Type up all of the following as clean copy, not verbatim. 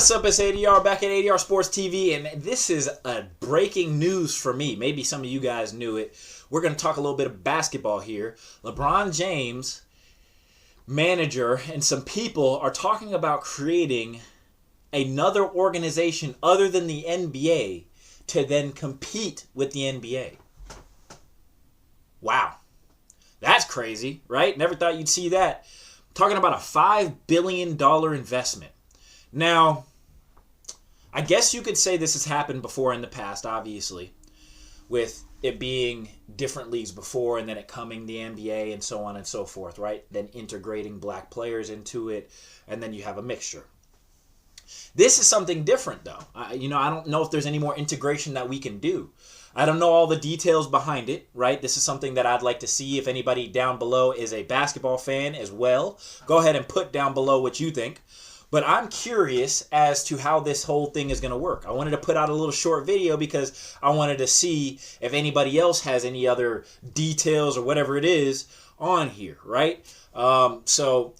What's up, it's ADR back at ADR Sports TV, and this is a breaking news for me. Maybe some of you guys knew it. We're going to talk a little bit of basketball here. LeBron James, manager, and some people are talking about creating another organization other than the NBA to then compete with the NBA. Wow. That's crazy, right? Never thought you'd see that. Talking about a $5 billion investment. Now, I guess you could say this has happened before in the past, obviously, with it being different leagues before and then it coming the NBA and so on and so forth, right? Then integrating black players into it, and then you have a mixture. This is something different, though. I don't know if there's any more integration that we can do. I don't know all the details behind it, right? This is something that I'd like to see. If anybody down below is a basketball fan as well, go ahead and put down below what you think. But I'm curious as to how this whole thing is going to work. I wanted to put out a little short video because I wanted to see if anybody else has any other details or whatever it is on here, right? So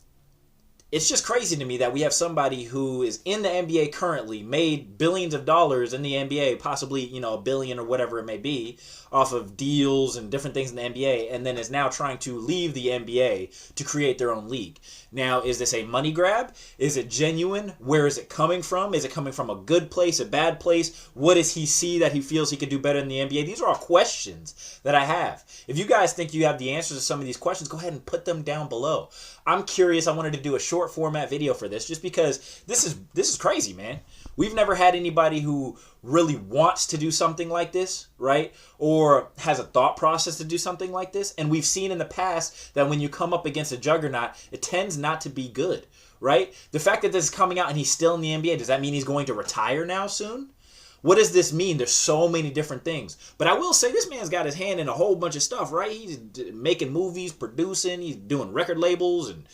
it's just crazy to me that we have somebody who is in the NBA currently, made billions of dollars in the NBA, possibly, $1 billion or whatever it may be, off of deals and different things in the NBA, and then is now trying to leave the NBA to create their own league. Now, is this a money grab? Is it genuine? Where is it coming from? Is it coming from a good place, a bad place? What does he see that he feels he could do better in the NBA? These are all questions that I have. If you guys think you have the answers to some of these questions, go ahead and put them down below. I'm curious. I wanted to do a short format video for this just because this is crazy, man. We've never had anybody who really wants to do something like this, right? Or has a thought process to do something like this. And we've seen in the past that when you come up against a juggernaut, it tends not to be good, right? The fact that this is coming out and he's still in the NBA, does that mean he's going to retire now soon? What does this mean? There's so many different things. But I will say this man's got his hand in a whole bunch of stuff, right? He's making movies, producing, he's doing record labels and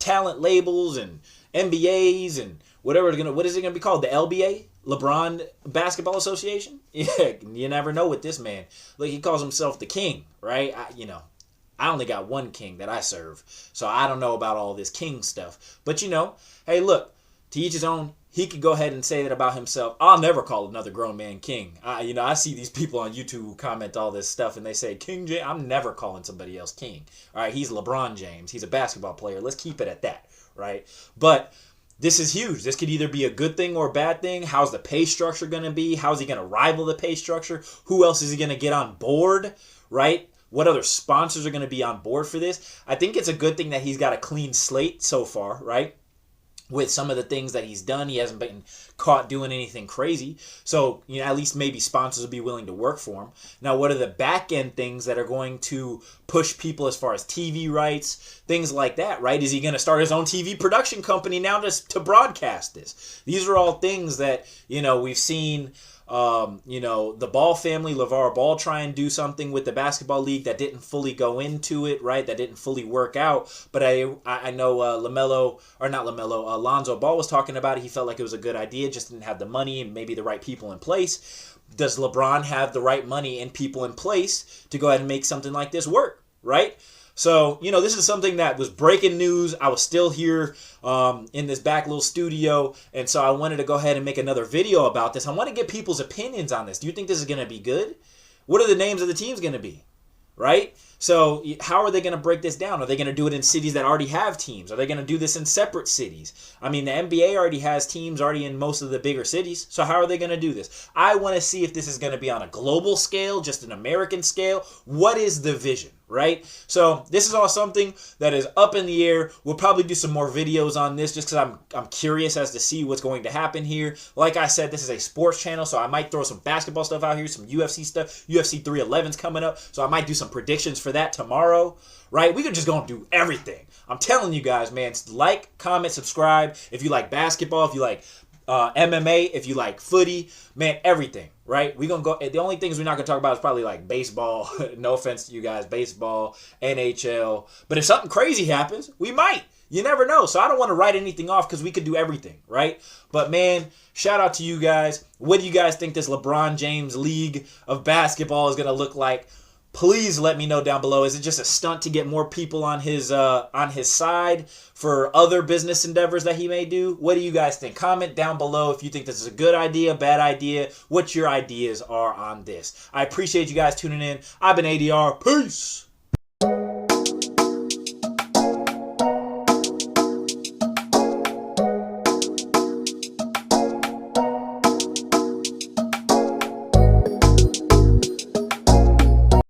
talent labels and NBAs and what is it gonna be called? The LBA? LeBron Basketball Association? Yeah, you never know with this man. Look, he calls himself the king, right? I only got one king that I serve, so I don't know about all this king stuff. But hey, look, to each his own. He could go ahead and say that about himself. I'll never call another grown man king. I see these people on YouTube who comment all this stuff and they say, King James. I'm never calling somebody else king. All right, he's LeBron James. He's a basketball player. Let's keep it at that, right? But this is huge. This could either be a good thing or a bad thing. How's the pay structure going to be? How's he going to rival the pay structure? Who else is he going to get on board, right? What other sponsors are going to be on board for this? I think it's a good thing that he's got a clean slate so far, right? With some of the things that he's done, he hasn't been caught doing anything crazy. So, at least maybe sponsors will be willing to work for him. Now, what are the back end things that are going to push people as far as TV rights, things like that, right? Is he going to start his own TV production company now to broadcast this? These are all things that, we've seen. The Ball family, LeVar Ball, try and do something with the basketball league that didn't fully go into it, right? That didn't fully work out. But I know Lonzo Ball was talking about it. He felt like it was a good idea, just didn't have the money and maybe the right people in place. Does LeBron have the right money and people in place to go ahead and make something like this work, right? So, this is something that was breaking news. I was still here in this back little studio, and so I wanted to go ahead and make another video about this. I want to get people's opinions on this. Do you think this is going to be good? What are the names of the teams going to be, right? So how are they going to break this down? Are they going to do it in cities that already have teams? Are they going to do this in separate cities? I mean, the NBA already has teams already in most of the bigger cities. So how are they going to do this? I want to see if this is going to be on a global scale, just an American scale. What is the vision? Right? So this is all something that is up in the air. We'll probably do some more videos on this just because I'm curious as to see what's going to happen here. Like I said, this is a sports channel, so I might throw some basketball stuff out here, some UFC stuff. UFC 311's coming up, so I might do some predictions for that tomorrow. Right? We could just go and do everything. I'm telling you guys, man, like, comment, subscribe. If you like basketball, if you like MMA, if you like footy, man, everything, right? We're going to go. The only things we're not going to talk about is probably like baseball. No offense to you guys, baseball, NHL. But if something crazy happens, we might. You never know. So I don't want to write anything off because we could do everything, right? But man, shout out to you guys. What do you guys think this LeBron James league of basketball is going to look like? Please let me know down below. Is it just a stunt to get more people on his side for other business endeavors that he may do? What do you guys think? Comment down below if you think this is a good idea, bad idea, what your ideas are on this. I appreciate you guys tuning in. I've been ADR. Peace.